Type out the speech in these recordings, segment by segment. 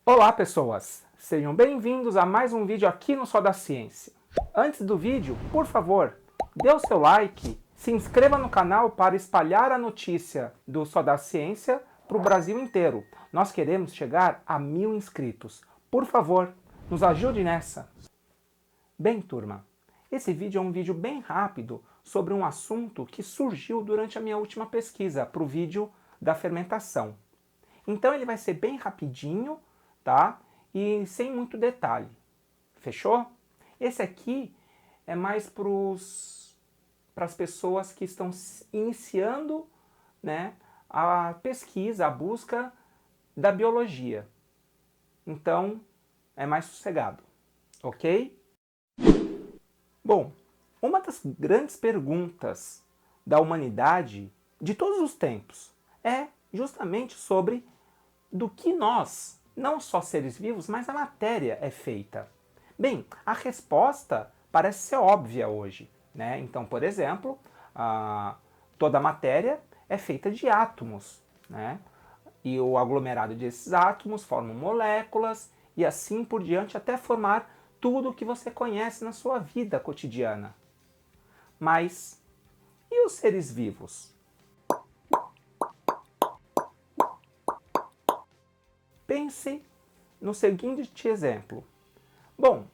Olá pessoas, sejam bem-vindos a mais um vídeo aqui no Só da Ciência. Antes do vídeo, por favor, dê o seu like, se inscreva no canal para espalhar a notícia do Só da Ciência para o Brasil inteiro. Nós queremos chegar a 1000 inscritos. Por favor, nos ajude nessa. Bem, turma, esse vídeo é um vídeo bem rápido sobre um assunto que surgiu durante a minha última pesquisa para o vídeo da fermentação. Então ele vai ser bem rapidinho, tá? E sem muito detalhe. Fechou? Esse aqui é mais para as pessoas que estão iniciando, né, a pesquisa, a busca da biologia. Então, é mais sossegado, ok? Bom, uma das grandes perguntas da humanidade de todos os tempos é justamente sobre do que nós, não só seres vivos, mas a matéria é feita. Bem, a resposta parece ser óbvia hoje, né? Então, por exemplo, toda a matéria é feita de átomos, né? E o aglomerado desses átomos formam moléculas e assim por diante até formar tudo o que você conhece na sua vida cotidiana. Mas e os seres vivos? Pense no seguinte exemplo. Bom,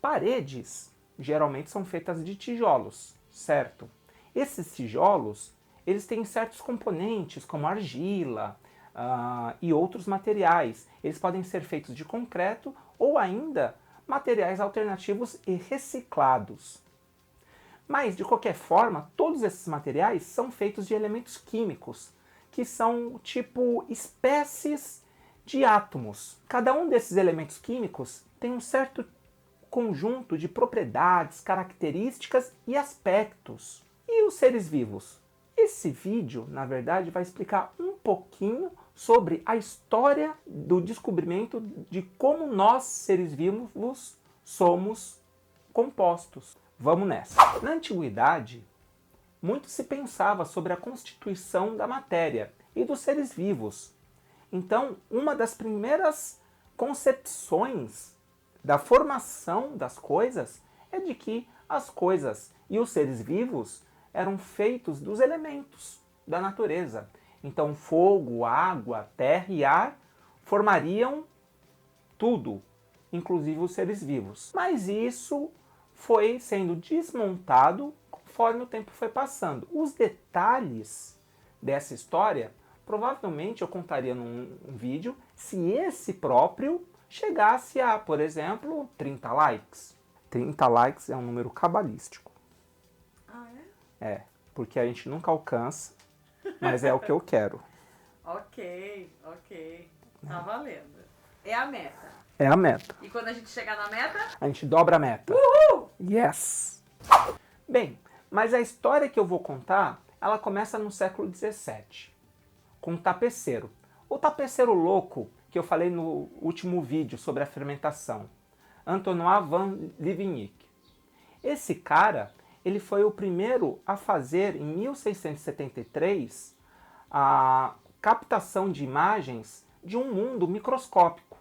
paredes geralmente são feitas de tijolos, certo? Esses tijolos, eles têm certos componentes como argila e outros materiais. Eles podem ser feitos de concreto ou ainda materiais alternativos e reciclados. Mas, de qualquer forma, todos esses materiais são feitos de elementos químicos, que são tipo espécies de átomos. Cada um desses elementos químicos tem um certo conjunto de propriedades, características e aspectos. E os seres vivos? Esse vídeo, na verdade, vai explicar um pouquinho sobre a história do descobrimento de como nós, seres vivos, somos compostos. Vamos nessa. Na antiguidade, muito se pensava sobre a constituição da matéria e dos seres vivos. Então, uma das primeiras concepções da formação das coisas é de que as coisas e os seres vivos eram feitos dos elementos da natureza. Então, fogo, água, terra e ar formariam tudo, inclusive os seres vivos. Mas isso foi sendo desmontado conforme o tempo foi passando. Os detalhes dessa história provavelmente eu contaria num vídeo se esse próprio chegasse a, por exemplo, 30 likes. 30 likes é um número cabalístico. Ah, é? É, porque a gente nunca alcança, mas é o que eu quero. Ok. Tá valendo. É a meta. É a meta. E quando a gente chegar na meta? A gente dobra a meta. Uhul! Yes! Bem, mas a história que eu vou contar, ela começa no século XVII, com um tapeceiro. O tapeceiro louco que eu falei no último vídeo sobre a fermentação, Antoine van Leeuwenhoek. Esse cara, ele foi o primeiro a fazer, em 1673, a captação de imagens de um mundo microscópico,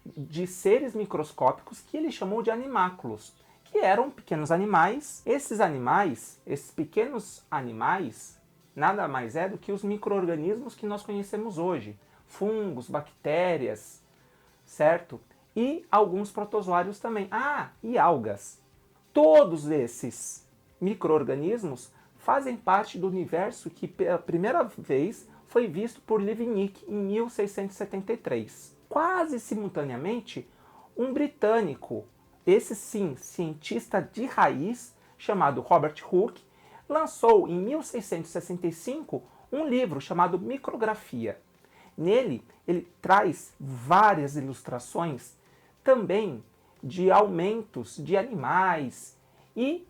de seres microscópicos que ele chamou de animáculos, que eram pequenos animais. Esses pequenos animais, nada mais é do que os micro-organismos que nós conhecemos hoje. Fungos, bactérias, certo? E alguns protozoários também. Ah, e algas. Todos esses micro-organismos fazem parte do universo que pela primeira vez foi visto por Leeuwenhoek em 1673. Quase simultaneamente, um britânico, esse sim, cientista de raiz, chamado Robert Hooke, lançou em 1665 um livro chamado Micrografia. Nele, ele traz várias ilustrações também de aumentos de animais e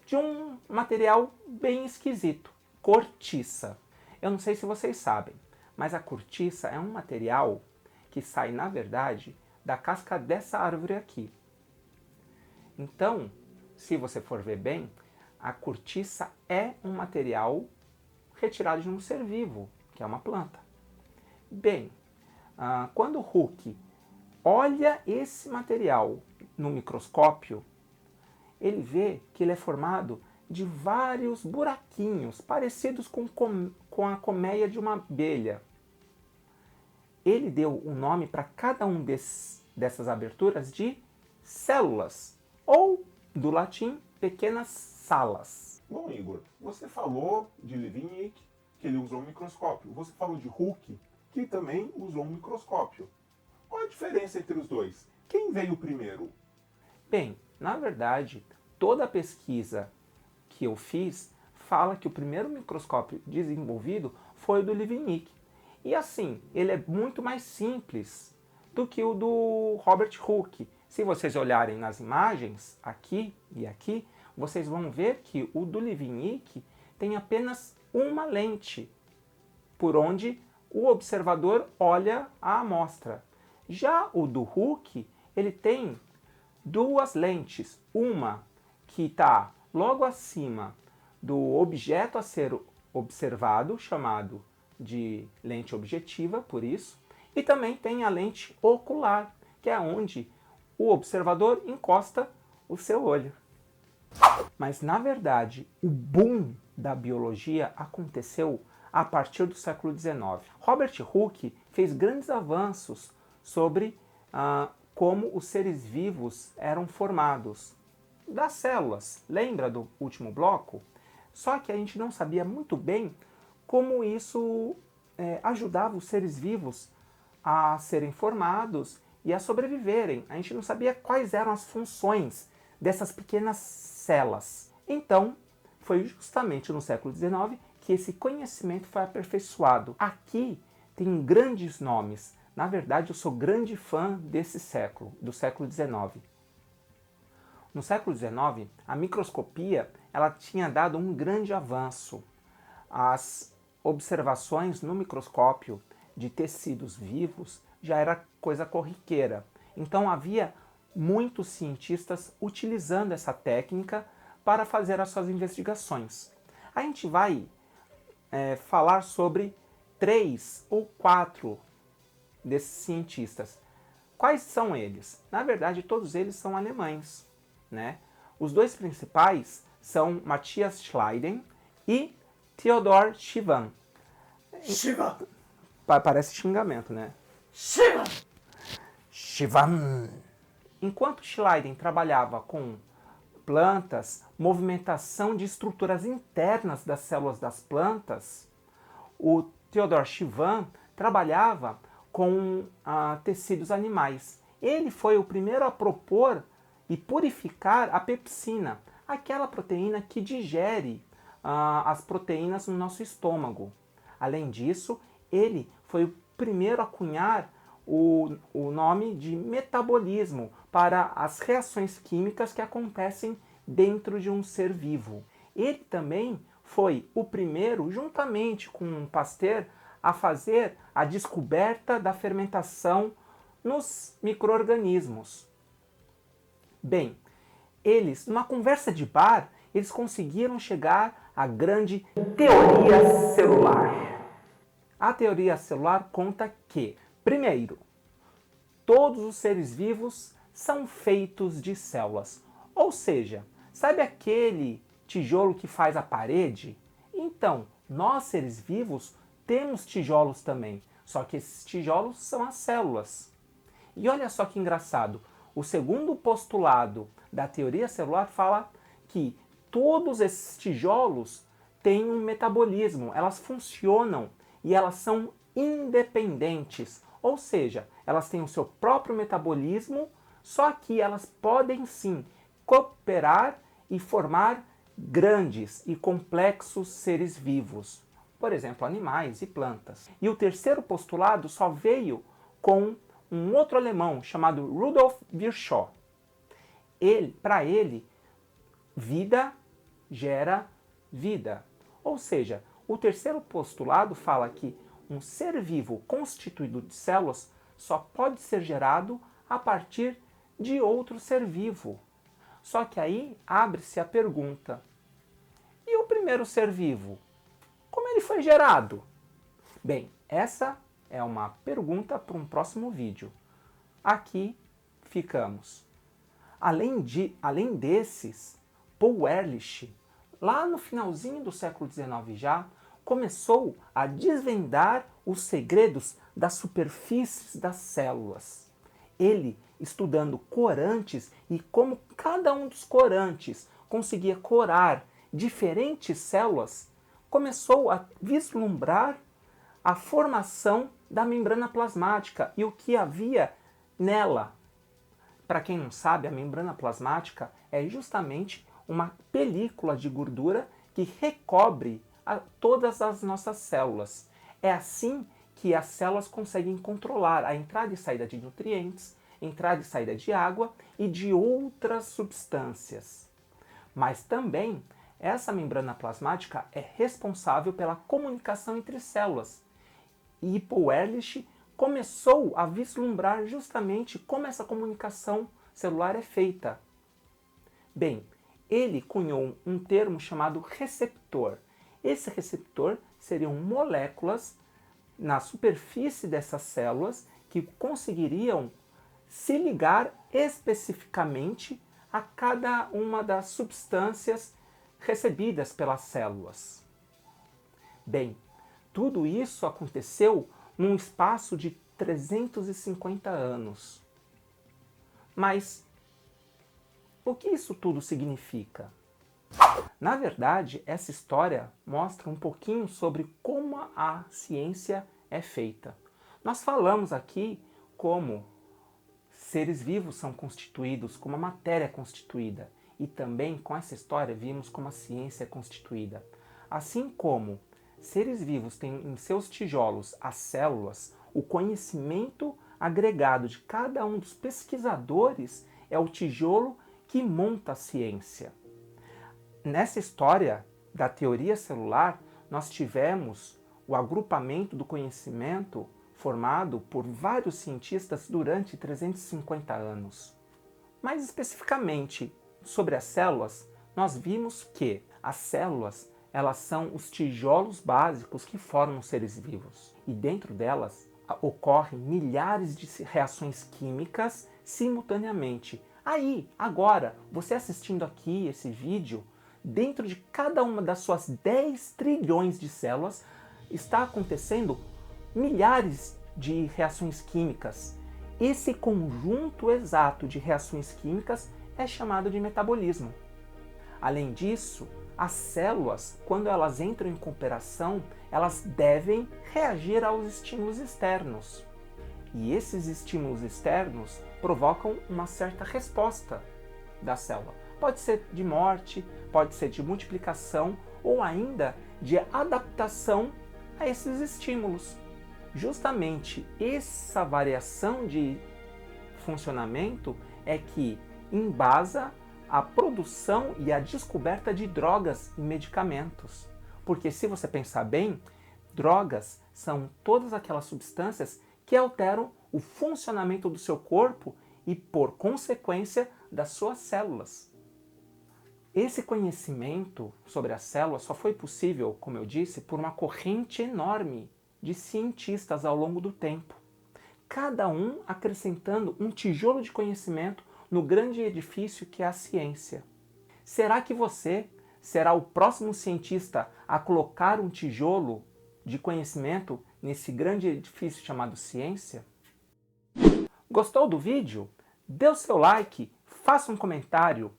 de um material bem esquisito, cortiça. Eu não sei se vocês sabem, mas a cortiça é um material que sai, na verdade, da casca dessa árvore aqui. Então, se você for ver bem, a cortiça é um material retirado de um ser vivo, que é uma planta. Bem, quando Hooke olha esse material no microscópio, ele vê que ele é formado de vários buraquinhos parecidos com a colmeia de uma abelha. Ele deu o nome para cada um dessas aberturas de células, ou, do latim, pequenas salas. Bom, Igor, você falou de Levinick, que ele usou um microscópio. Você falou de Hooke, que também usou um microscópio. Qual a diferença entre os dois? Quem veio primeiro? Bem, na verdade, toda a pesquisa que eu fiz fala que o primeiro microscópio desenvolvido foi o do Levinick. E assim, ele é muito mais simples do que o do Robert Hooke. Se vocês olharem nas imagens, aqui e aqui, vocês vão ver que o do Levinick tem apenas uma lente, por onde o observador olha a amostra. Já o do Hooke, ele tem duas lentes, uma que está logo acima do objeto a ser observado, chamado de lente objetiva, por isso, e também tem a lente ocular, que é onde o observador encosta o seu olho. Mas, na verdade, o boom da biologia aconteceu a partir do século XIX. Robert Hooke fez grandes avanços sobre como os seres vivos eram formados das células. Lembra do último bloco? Só que a gente não sabia muito bem como isso ajudava os seres vivos a serem formados e a sobreviverem. A gente não sabia quais eram as funções dessas pequenas células. Então, foi justamente no século XIX que esse conhecimento foi aperfeiçoado. Aqui tem grandes nomes. Na verdade, eu sou grande fã desse século, do século XIX. No século XIX, a microscopia ela tinha dado um grande avanço. As observações no microscópio de tecidos vivos já era coisa corriqueira. Então havia muitos cientistas utilizando essa técnica para fazer as suas investigações. A gente vai falar sobre 3 ou 4 desses cientistas. Quais são eles? Na verdade, todos eles são alemães, né? Os dois principais são Matthias Schleiden e Theodor Schwann. Schwann. Parece xingamento, né? Schwann. Schwann. Enquanto Schleiden trabalhava com plantas, movimentação de estruturas internas das células das plantas, o Theodor Schwann trabalhava com tecidos animais. Ele foi o primeiro a propor e purificar a pepsina, aquela proteína que digere as proteínas no nosso estômago. Além disso, ele foi o primeiro a cunhar o nome de metabolismo para as reações químicas que acontecem dentro de um ser vivo. Ele também foi o primeiro, juntamente com Pasteur, a fazer a descoberta da fermentação nos micro-organismos. Bem, eles, numa conversa de bar, eles conseguiram chegar à grande teoria celular. A teoria celular conta que, primeiro, todos os seres vivos são feitos de células. Ou seja, sabe aquele tijolo que faz a parede? Então, nós seres vivos temos tijolos também, só que esses tijolos são as células. E olha só que engraçado, o segundo postulado da teoria celular fala que todos esses tijolos têm um metabolismo, elas funcionam e elas são independentes, ou seja, elas têm o seu próprio metabolismo, só que elas podem sim cooperar e formar grandes e complexos seres vivos, por exemplo, animais e plantas. E o terceiro postulado só veio com um outro alemão chamado Rudolf Virchow. Para ele, vida gera vida. Ou seja, o terceiro postulado fala que um ser vivo constituído de células só pode ser gerado a partir de outro ser vivo. Só que aí abre-se a pergunta: e o primeiro ser vivo? Como ele foi gerado? Bem, essa é uma pergunta para um próximo vídeo. aqui ficamos. Além desses, Paul Ehrlich, lá no finalzinho do século XIX já, começou a desvendar os segredos das superfícies das células. Ele, estudando corantes e como cada um dos corantes conseguia corar diferentes células, começou a vislumbrar a formação da membrana plasmática e o que havia nela. Para quem não sabe, a membrana plasmática é justamente uma película de gordura que recobre todas as nossas células. É assim que as células conseguem controlar a entrada e saída de nutrientes, entrada e saída de água e de outras substâncias. Mas também essa membrana plasmática é responsável pela comunicação entre células. E Paul Ehrlich começou a vislumbrar justamente como essa comunicação celular é feita. Bem, ele cunhou um termo chamado receptor. Esse receptor seriam moléculas na superfície dessas células que conseguiriam se ligar especificamente a cada uma das substâncias recebidas pelas células. Bem, tudo isso aconteceu num espaço de 350 anos. Mas o que isso tudo significa? Na verdade, essa história mostra um pouquinho sobre como a ciência é feita. Nós falamos aqui como seres vivos são constituídos, como a matéria é constituída. E também com essa história vimos como a ciência é constituída. Assim como seres vivos têm em seus tijolos as células, o conhecimento agregado de cada um dos pesquisadores é o tijolo que monta a ciência. Nessa história da teoria celular, nós tivemos o agrupamento do conhecimento formado por vários cientistas durante 350 anos. Mais especificamente sobre as células, nós vimos que as células elas são os tijolos básicos que formam os seres vivos. E dentro delas ocorrem milhares de reações químicas simultaneamente. Aí, agora, você assistindo aqui esse vídeo, dentro de cada uma das suas 10 trilhões de células, está acontecendo milhares de reações químicas. Esse conjunto exato de reações químicas é chamado de metabolismo. Além disso, as células, quando elas entram em cooperação, elas devem reagir aos estímulos externos. E esses estímulos externos provocam uma certa resposta da célula. Pode ser de morte, pode ser de multiplicação ou ainda de adaptação a esses estímulos. Justamente essa variação de funcionamento é que embasa a produção e a descoberta de drogas e medicamentos. Porque se você pensar bem, drogas são todas aquelas substâncias que alteram o funcionamento do seu corpo e, por consequência, das suas células. Esse conhecimento sobre as células só foi possível, como eu disse, por uma corrente enorme de cientistas ao longo do tempo, cada um acrescentando um tijolo de conhecimento no grande edifício que é a ciência. Será que você será o próximo cientista a colocar um tijolo de conhecimento nesse grande edifício chamado ciência? Gostou do vídeo? Dê o seu like, faça um comentário,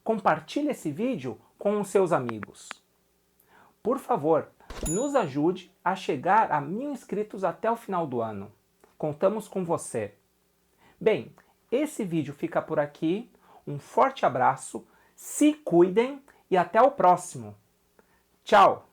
compartilhe esse vídeo com os seus amigos. Por favor, nos ajude a chegar a 1000 inscritos até o final do ano. Contamos com você. Bem, esse vídeo fica por aqui. Um forte abraço, se cuidem e até o próximo. Tchau!